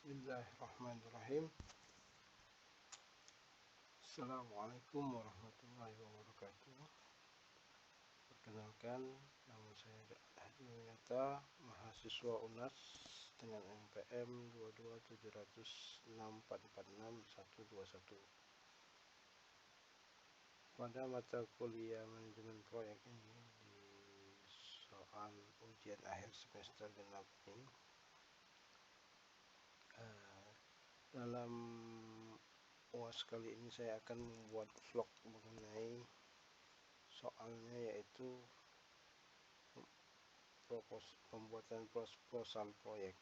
Bismillahirrahmanirrahim. Assalamualaikum warahmatullahi wabarakatuh. Perkenalkan, nama saya Hadi Winata, mahasiswa UNAS dengan NPM 22706446121. Pada mata kuliah manajemen proyek ini, di soal ujian akhir semester genap ini, dalam UAS kali ini saya akan membuat vlog mengenai soalnya, yaitu pembuatan proposal proyek.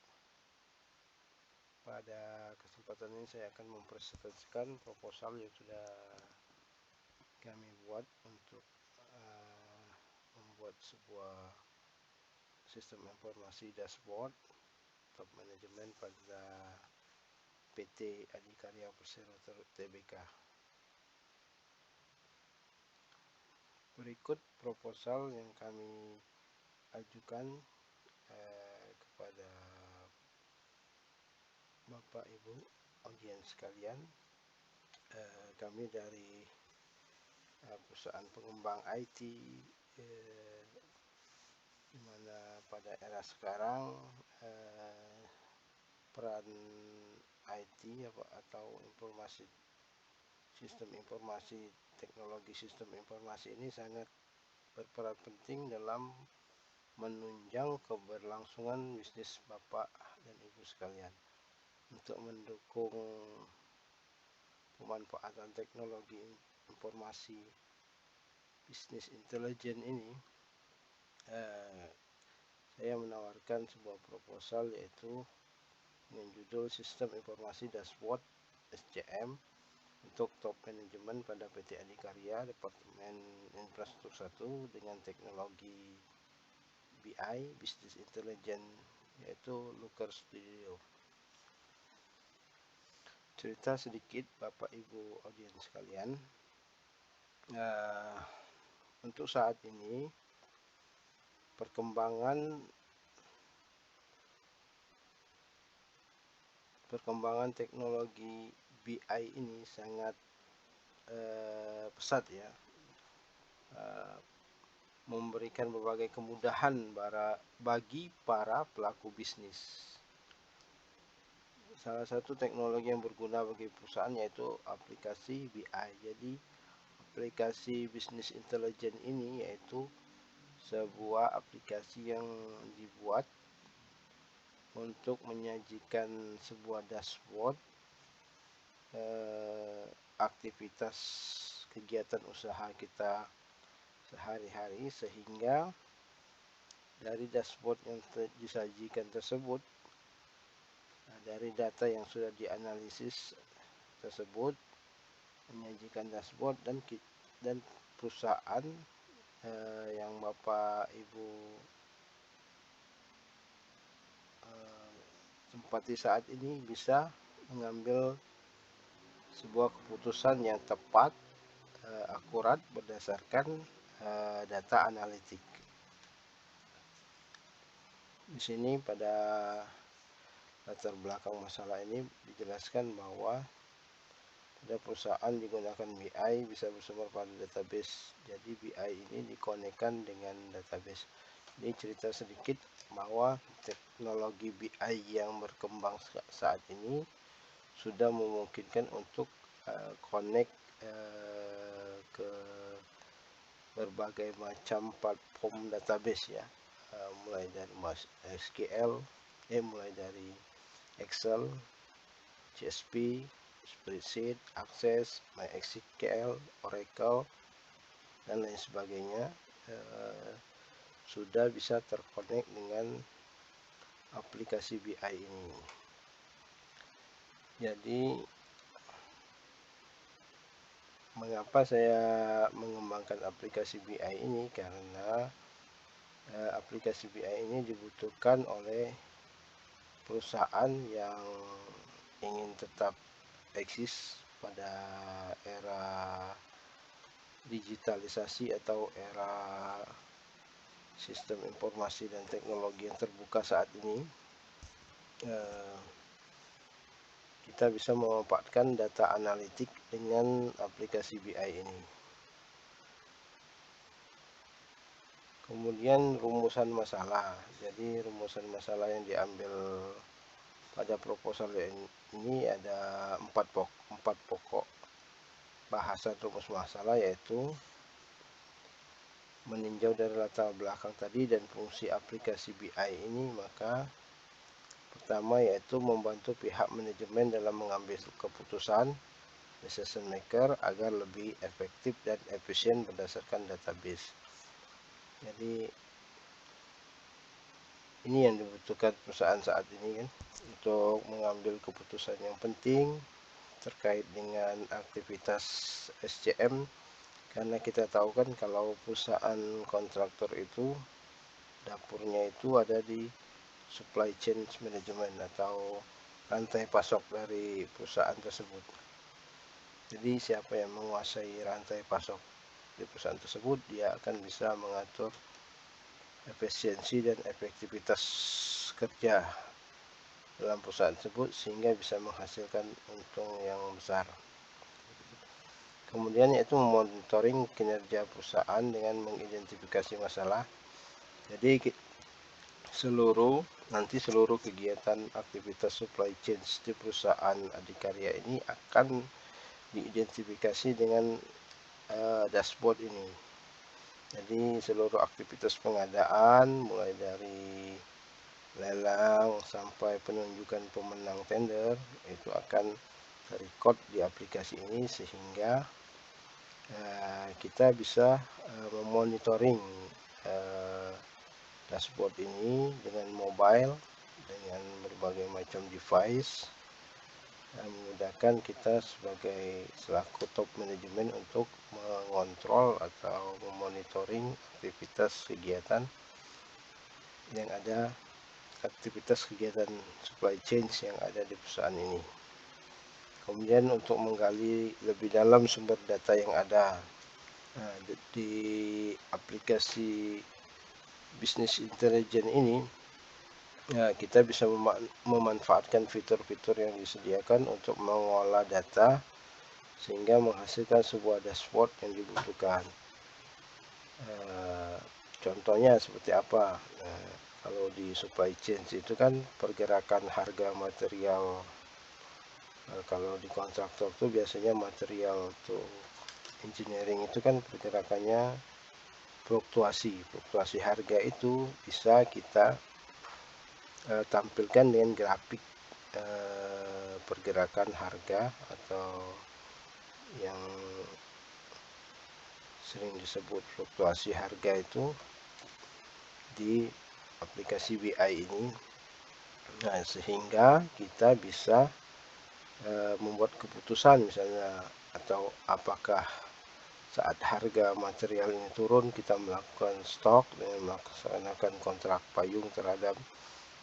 Pada kesempatan ini saya akan mempresentasikan proposal yang sudah kami buat untuk membuat sebuah sistem informasi dashboard top manajemen pada PT Adikarya Persero Tbk. Berikut proposal yang kami ajukan kepada Bapak Ibu audiens sekalian. Kami dari perusahaan pengembang IT, di mana pada era sekarang peran IT atau sistem informasi, teknologi sistem informasi ini sangat berperan penting dalam menunjang keberlangsungan bisnis Bapak dan Ibu sekalian. Untuk mendukung pemanfaatan teknologi informasi bisnis intelijen ini, saya menawarkan sebuah proposal, yaitu dengan judul Sistem Informasi Dashboard SCM untuk top manajemen pada PT Adikarya Departemen Infrastruktur 1 dengan teknologi BI Business Intelligence, yaitu Looker Studio. Cerita sedikit Bapak Ibu audiens sekalian. Untuk saat ini perkembangan teknologi BI ini sangat pesat ya, memberikan berbagai kemudahan bagi para pelaku bisnis. Salah satu teknologi yang berguna bagi perusahaan yaitu aplikasi BI. Jadi aplikasi Business Intelligence ini yaitu sebuah aplikasi yang dibuat untuk menyajikan sebuah dashboard aktivitas kegiatan usaha kita sehari-hari, sehingga dari dashboard yang disajikan tersebut, dari data yang sudah dianalisis tersebut, menyajikan dashboard dan perusahaan yang Bapak Ibu tempati saat ini bisa mengambil sebuah keputusan yang tepat, akurat berdasarkan data analitik. Di sini pada latar belakang masalah ini dijelaskan bahwa pada perusahaan digunakan BI bisa bersumber pada database. Jadi BI ini dikonekkan dengan database. Ini cerita sedikit bahwa teknologi BI yang berkembang saat ini sudah memungkinkan untuk connect ke berbagai macam platform database ya, mulai dari SQL, mulai dari Excel, CSV, Spreadsheet, Access, MySQL, Oracle, dan lain sebagainya, sudah bisa terkonek dengan aplikasi BI ini. Jadi mengapa saya mengembangkan aplikasi BI ini? Karena aplikasi BI ini dibutuhkan oleh perusahaan yang ingin tetap eksis pada era digitalisasi atau era sistem informasi dan teknologi yang terbuka saat ini. kita bisa memanfaatkan data analitik dengan aplikasi BI ini. Kemudian rumusan masalah. Jadi rumusan masalah yang diambil pada proposal ini ada empat pokok bahasan rumus masalah, yaitu meninjau dari latar belakang tadi dan fungsi aplikasi BI ini. Maka pertama yaitu membantu pihak manajemen dalam mengambil keputusan, decision maker, agar lebih efektif dan efisien berdasarkan database. Jadi ini yang dibutuhkan perusahaan saat ini kan, untuk mengambil keputusan yang penting terkait dengan aktivitas SCM. Karena kita tahu kan kalau perusahaan kontraktor itu dapurnya itu ada di supply chain management atau rantai pasok dari perusahaan tersebut. Jadi siapa yang menguasai rantai pasok di perusahaan tersebut, dia akan bisa mengatur efisiensi dan efektivitas kerja dalam perusahaan tersebut sehingga bisa menghasilkan untung yang besar. Kemudian yaitu memonitoring kinerja perusahaan dengan mengidentifikasi masalah. Jadi seluruh kegiatan aktivitas supply chain di perusahaan adikarya ini akan diidentifikasi dengan dashboard ini. Jadi seluruh aktivitas pengadaan mulai dari lelang sampai penunjukan pemenang tender itu akan terrecord di aplikasi ini, sehingga kita bisa memonitoring dashboard ini dengan mobile, dengan berbagai macam device, memudahkan kita sebagai selaku top manajemen untuk mengontrol atau memonitoring aktivitas kegiatan yang ada, aktivitas kegiatan supply chain yang ada di perusahaan ini. Kemudian untuk menggali lebih dalam sumber data yang ada di aplikasi Business Intelligence ini, kita bisa memanfaatkan fitur-fitur yang disediakan untuk mengolah data sehingga menghasilkan sebuah dashboard yang dibutuhkan. Contohnya seperti apa? Kalau di supply chain itu kan pergerakan harga material. Kalau di kontraktor tuh biasanya material tuh engineering itu kan pergerakannya fluktuasi harga itu bisa kita tampilkan dengan grafik pergerakan harga atau yang sering disebut fluktuasi harga itu di aplikasi BI ini. Nah, sehingga kita bisa membuat keputusan misalnya, atau apakah saat harga material ini turun kita melakukan stok dengan melaksanakan kontrak payung terhadap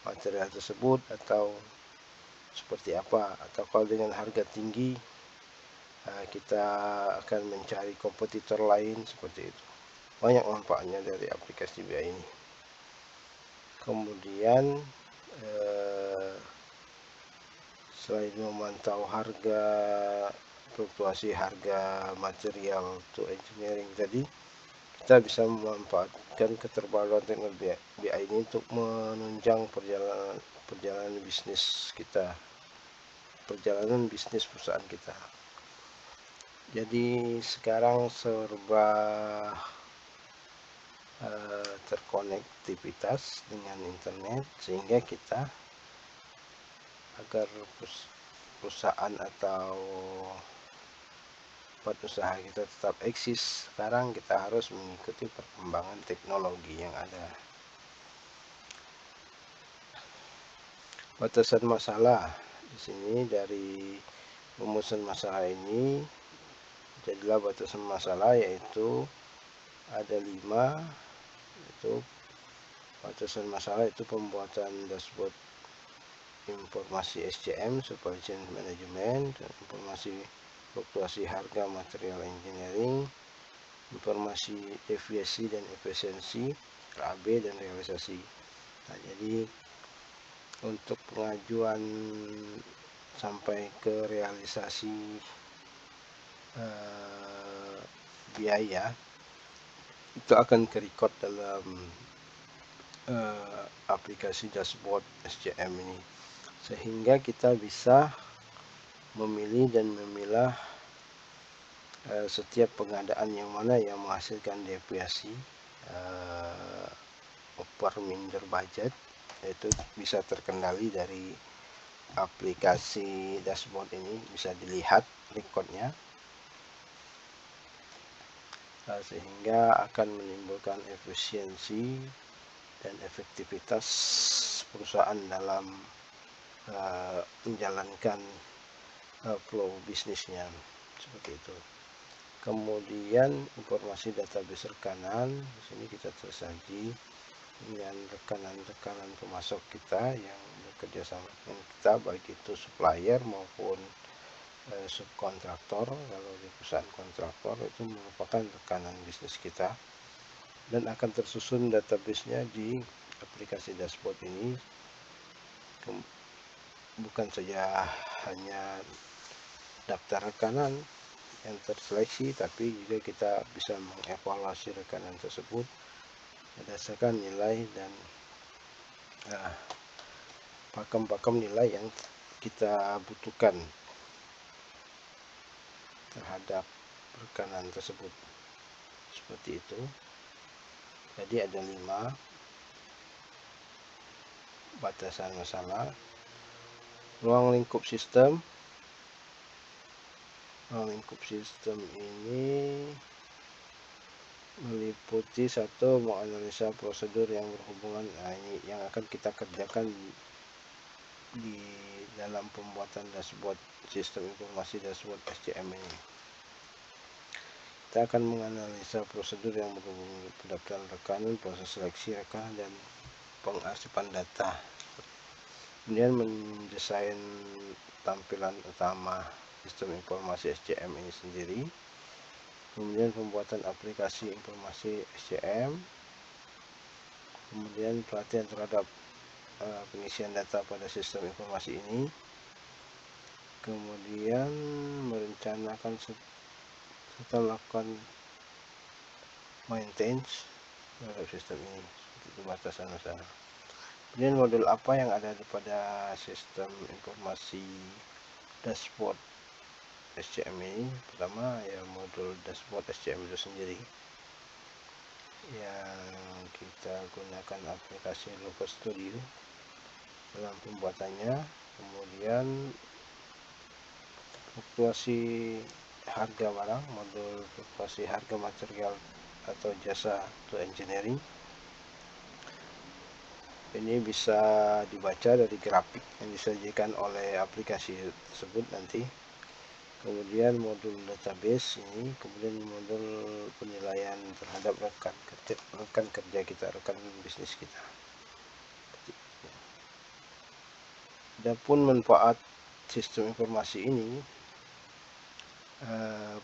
material tersebut, atau seperti apa. Atau kalau dengan harga tinggi kita akan mencari kompetitor lain, seperti itu. Banyak manfaatnya dari aplikasi BI ini. Kemudian selain memantau harga, fluktuasi harga material untuk engineering tadi, kita bisa memanfaatkan keterbaruan teknologi BI ini untuk menunjang perjalanan bisnis kita, perjalanan bisnis perusahaan kita. Jadi sekarang serba terkonektivitas dengan internet, sehingga kita agar perusahaan atau tempat usaha kita tetap eksis, sekarang kita harus mengikuti perkembangan teknologi yang ada. Batasan masalah di sini, dari rumusan masalah ini jadilah batasan masalah, yaitu ada 5. Itu batasan masalah itu pembuatan dashboard informasi SCM, supply chain management, informasi fluktuasi harga material engineering, informasi deviasi dan efisiensi, RAB dan realisasi. Nah, jadi untuk pengajuan sampai ke realisasi biaya itu akan ke-record dalam aplikasi dashboard SCM ini, sehingga kita bisa memilih dan memilah setiap pengadaan yang mana yang menghasilkan deviasi over minder budget, itu bisa terkendali dari aplikasi dashboard ini, bisa dilihat recordnya, sehingga akan menimbulkan efisiensi dan efektivitas perusahaan dalam menjalankan flow bisnisnya, seperti itu. Kemudian informasi database rekanan, di sini kita tersaji dengan rekanan-rekanan pemasok kita yang bekerja sama dengan kita, baik itu supplier maupun subkontraktor. Kalau di perusahaan kontraktor itu merupakan rekanan bisnis kita, dan akan tersusun database-nya di aplikasi dashboard ini. Bukan saja hanya daftar rekanan yang terseleksi, tapi juga kita bisa mengevaluasi rekanan tersebut berdasarkan nilai dan pakem-pakem nilai yang kita butuhkan terhadap rekanan tersebut, seperti itu. Jadi ada 5 batasan masalah. Ruang lingkup sistem. Ruang lingkup sistem ini meliputi satu, menganalisa prosedur yang berhubungan, ini yang akan kita kerjakan di dalam pembuatan dashboard sistem informasi dashboard SCM ini. Kita akan menganalisa prosedur yang berhubungan dengan pendaftaran rekanan, proses seleksi rekanan, dan pengarsipan data. Kemudian mendesain tampilan utama sistem informasi SCM ini sendiri. Kemudian pembuatan aplikasi informasi SCM. Kemudian pelatihan terhadap pengisian data pada sistem informasi ini. Kemudian merencanakan serta melakukan maintenance terhadap sistem ini. Itu batasan masalah. Kemudian modul apa yang ada pada sistem informasi dashboard SCM ini? Pertama ya modul dashboard SCM itu sendiri, yang kita gunakan aplikasi Looker Studio dalam pembuatannya. Kemudian fluktuasi harga barang, modul fluktuasi harga material atau jasa atau engineering. Ini bisa dibaca dari grafik yang disajikan oleh aplikasi tersebut nanti. Kemudian modul database ini, kemudian modul penilaian terhadap rekan kerja kita, rekan bisnis kita. Adapun manfaat sistem informasi ini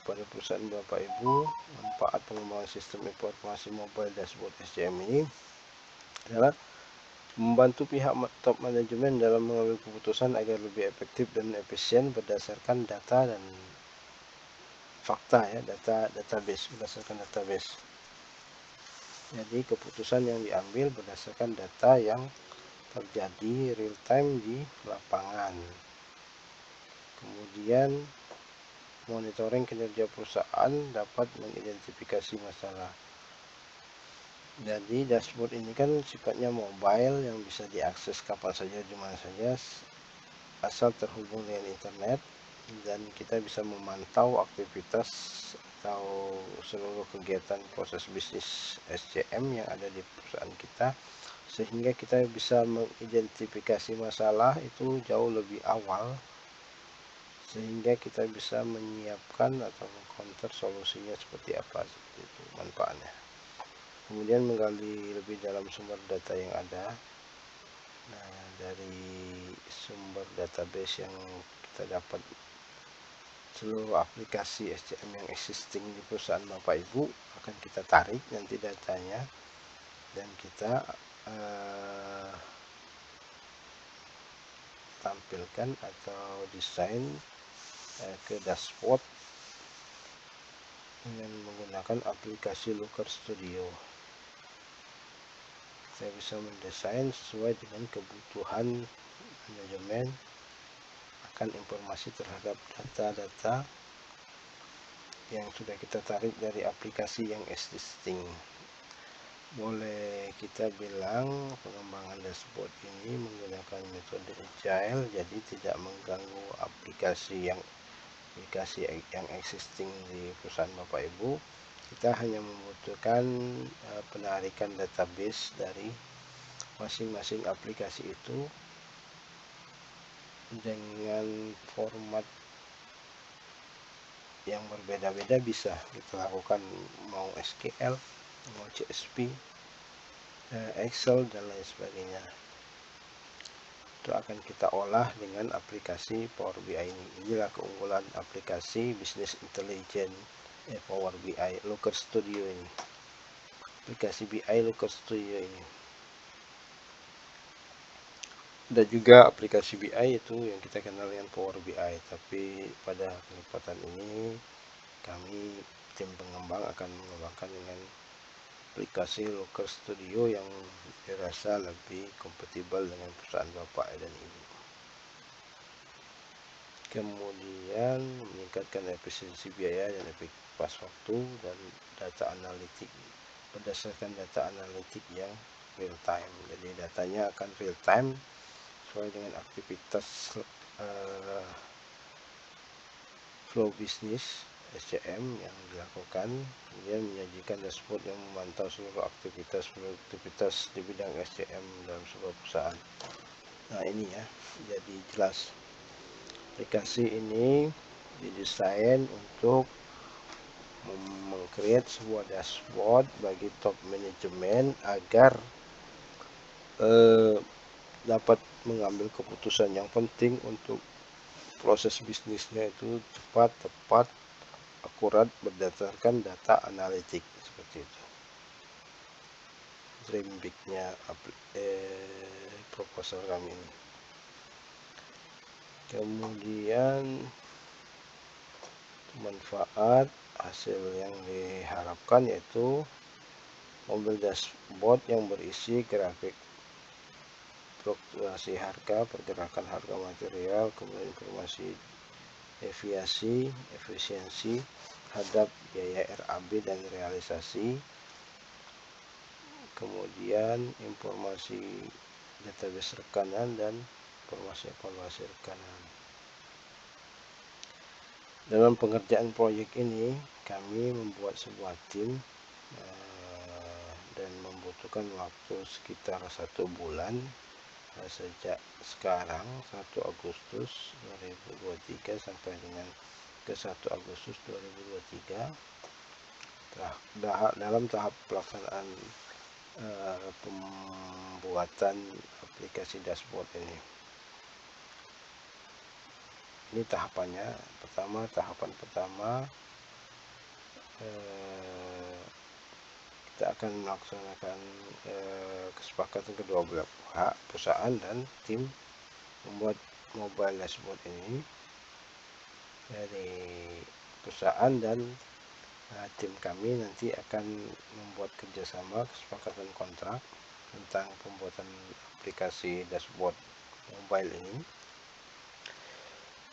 pada perusahaan Bapak Ibu, manfaat pengembangan sistem informasi mobile dashboard SCM ini adalah membantu pihak top manajemen dalam mengambil keputusan agar lebih efektif dan efisien berdasarkan data dan fakta, ya, database, berdasarkan database. Jadi keputusan yang diambil berdasarkan data yang terjadi real time di lapangan. Kemudian monitoring kinerja perusahaan dapat mengidentifikasi masalah. Jadi dashboard ini kan sifatnya mobile yang bisa diakses kapan saja, di mana saja, asal terhubung dengan internet, dan kita bisa memantau aktivitas atau seluruh kegiatan proses bisnis SCM yang ada di perusahaan kita, sehingga kita bisa mengidentifikasi masalah itu jauh lebih awal, sehingga kita bisa menyiapkan atau mengcounter solusinya seperti apa, seperti itu manfaatnya. Kemudian menggali lebih dalam sumber data yang ada. Nah, dari sumber database yang kita dapat, seluruh aplikasi SCM yang existing di perusahaan Bapak Ibu akan kita tarik nanti datanya, dan kita tampilkan atau desain ke dashboard dengan menggunakan aplikasi Looker Studio. Kita bisa mendesain sesuai dengan kebutuhan manajemen akan informasi terhadap data-data yang sudah kita tarik dari aplikasi yang existing. Boleh kita bilang pengembangan dashboard ini menggunakan metode agile, jadi tidak mengganggu aplikasi yang existing di perusahaan Bapak Ibu. Kita hanya membutuhkan penarikan database dari masing-masing aplikasi itu dengan format yang berbeda-beda. Bisa kita lakukan mau SQL, mau CSV, Excel dan lain sebagainya. Itu akan kita olah dengan aplikasi Power BI ini. Inilah keunggulan aplikasi Business Intelligence Power BI Looker Studio ini. Aplikasi BI Looker Studio ini. Ada juga aplikasi BI itu yang kita kenal dengan Power BI, tapi pada kesempatan ini kami tim pengembang akan mengembangkan dengan aplikasi Looker Studio yang dirasa lebih kompatibel dengan perusahaan Bapak dan Ibu. Kemudian meningkatkan efisiensi biaya dan efektivitas waktu dan data analitik berdasarkan data analitik yang real time. Jadi datanya akan real time sesuai dengan aktivitas flow bisnis SCM yang dilakukan, kemudian menyajikan dashboard yang memantau seluruh aktivitas di bidang SCM dalam sebuah perusahaan. Nah ini ya, jadi jelas aplikasi ini didesain untuk meng-create sebuah dashboard bagi top manajemen agar dapat mengambil keputusan yang penting untuk proses bisnisnya itu cepat, tepat, akurat berdasarkan data analitik seperti itu. Dream big-nya proposal kami ini. Kemudian manfaat hasil yang diharapkan yaitu mobil dashboard yang berisi grafik fluktuasi harga, pergerakan harga material, kemudian informasi deviasi, efisiensi, hadap biaya RAB dan realisasi, kemudian informasi database rekanan dan informasi evaluasi rekanan. Dalam pengerjaan proyek ini kami membuat sebuah tim dan membutuhkan waktu sekitar 1 bulan sejak sekarang 1 Agustus 2023 sampai dengan ke 1 Agustus 2023 dalam tahap pelaksanaan pembuatan aplikasi dashboard ini. Ini tahapannya. Tahapan pertama kita akan melaksanakan kesepakatan kedua belah pihak, perusahaan dan tim membuat mobile dashboard ini. Dari perusahaan dan tim kami nanti akan membuat kerjasama kesepakatan kontrak tentang pembuatan aplikasi dashboard mobile ini.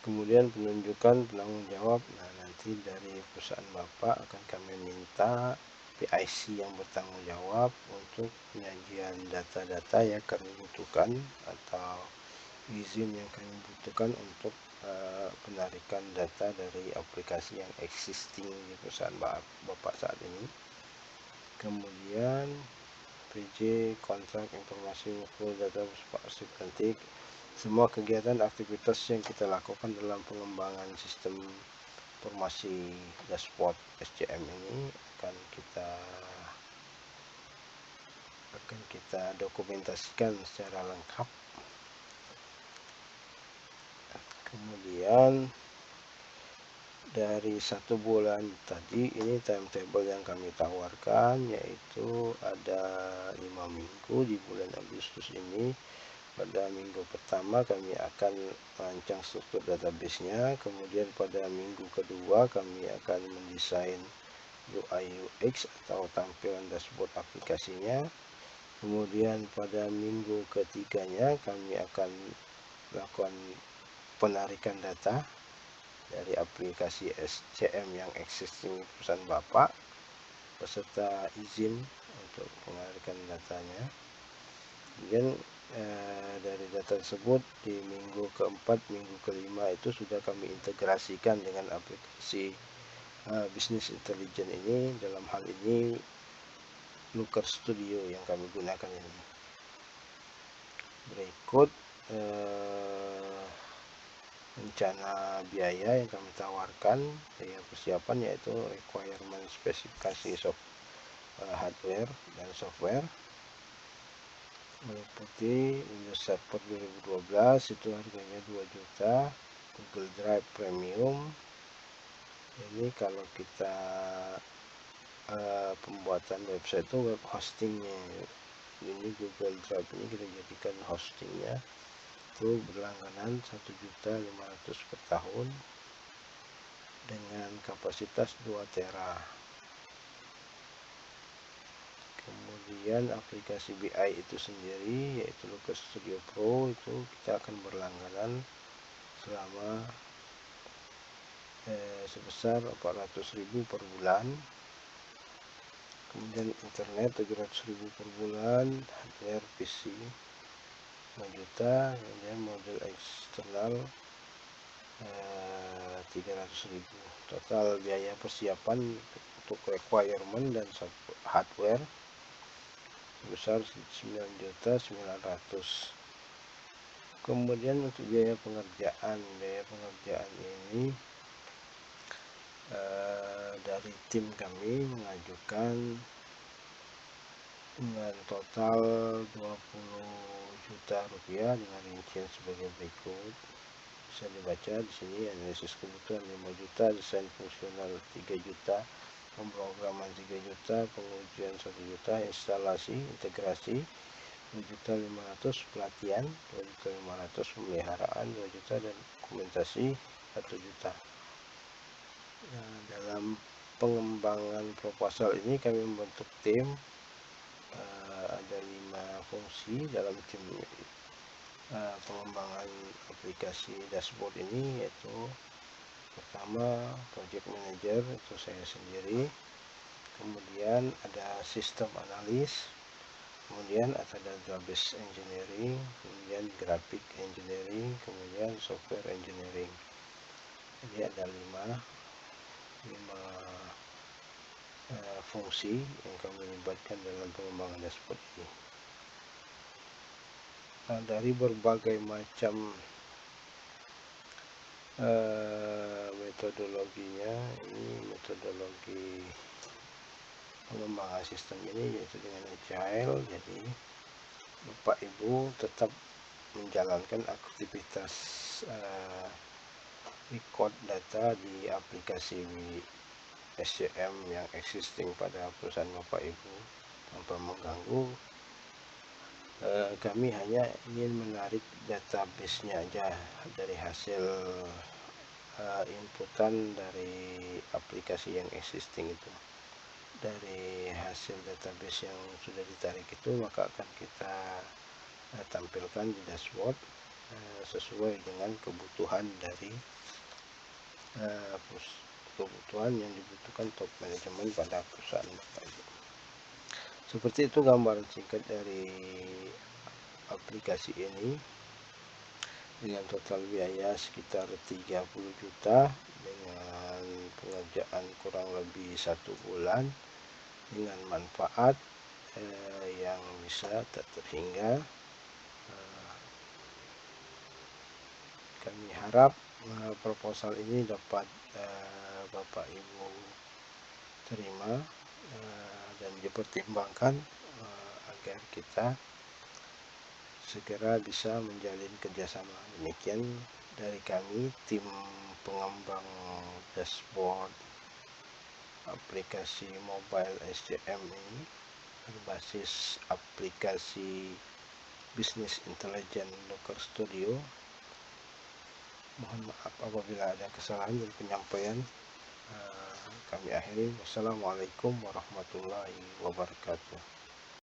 Kemudian penunjukan penanggung jawab. Nah, nanti dari perusahaan Bapak akan kami minta PIC yang bertanggung jawab untuk penyajian data-data yang kami butuhkan atau izin yang kami butuhkan untuk penarikan data dari aplikasi yang existing di perusahaan Bapak saat ini. Kemudian PJ, kontrak, informasi, workflow, data, arsip antik, semua kegiatan aktivitas yang kita lakukan dalam pengembangan sistem informasi dashboard SCM ini akan kita dokumentasikan secara lengkap. Kemudian dari 1 bulan tadi ini timetable yang kami tawarkan, yaitu ada 5 minggu di bulan Agustus ini Pada minggu pertama kami akan merancang struktur database-nya, kemudian pada minggu kedua kami akan mendesain UI UX atau tampilan dashboard aplikasinya. Kemudian pada minggu ketiganya kami akan melakukan penarikan data dari aplikasi SCM yang existing perusahaan Bapak beserta izin untuk penarikan datanya. Kemudian dari data tersebut di minggu keempat, minggu kelima itu sudah kami integrasikan dengan aplikasi Business Intelligence ini. Dalam hal ini Looker Studio yang kami gunakan ini. Berikut rencana biaya yang kami tawarkan, biaya persiapan yaitu requirement spesifikasi hardware dan software meliputi Windows Server 2012 itu harganya 2 juta, Google Drive Premium ini kalau kita pembuatan website itu web hostingnya, ini Google Drive ini kita jadikan hostingnya itu berlangganan 1.500.000 per tahun dengan kapasitas 2 tera. Kemudian aplikasi BI itu sendiri yaitu Looker Studio Pro itu kita akan berlangganan selama sebesar 400.000 per bulan. Kemudian internet 700.000 per bulan, hardware PC 5 juta, kemudian model eksternal 300.000. Total biaya persiapan untuk requirement dan hardware sebesar 9.900.000. Kemudian untuk biaya pengerjaan ini dari tim kami mengajukan dengan total 20 juta rupiah dengan rincian sebagai berikut. Bisa dibaca di sini: analisis kebutuhan 5 juta, desain fungsional 3 juta, pemrograman 3 juta, pengujian 1 juta, instalasi integrasi 2.500.000, pelatihan 2.500.000, pemeliharaan 2 juta, dan dokumentasi 1 juta. Nah, dalam pengembangan proposal ini kami membentuk tim, ada 5 fungsi dalam tim pengembangan aplikasi dashboard ini, yaitu pertama project manager itu saya sendiri, kemudian ada sistem analis, kemudian ada database engineering, kemudian graphic engineering, kemudian software engineering. Jadi ada 5 fungsi yang kami libatkan dalam pengembangan dashboard ini. Nah, dari berbagai macam metodologinya, ini metodologi pengembangan sistem ini yaitu dengan agile. Jadi Bapak Ibu tetap menjalankan aktivitas record data di aplikasi SCM yang existing pada perusahaan Bapak Ibu tanpa mengganggu. Kami hanya ingin menarik database-nya aja dari hasil inputan dari aplikasi yang existing itu. Dari hasil database yang sudah ditarik itu maka akan kita tampilkan di dashboard sesuai dengan kebutuhan dari kebutuhan yang dibutuhkan top manajemen pada perusahaan Bapak Ibu. Seperti itu gambaran singkat dari aplikasi ini dengan total biaya sekitar 30 juta dengan pengerjaan kurang lebih 1 bulan dengan manfaat yang bisa tak terhingga. Kami harap proposal ini dapat Bapak Ibu terima dan dipertimbangkan agar kita segera bisa menjalin kerjasama. Demikian dari kami, tim pengembang dashboard aplikasi mobile SCM ini berbasis aplikasi Business Intelligence Docker Studio. Mohon maaf apabila ada kesalahan dalam penyampaian. Kami akhiri. Wassalamualaikum warahmatullahi wabarakatuh.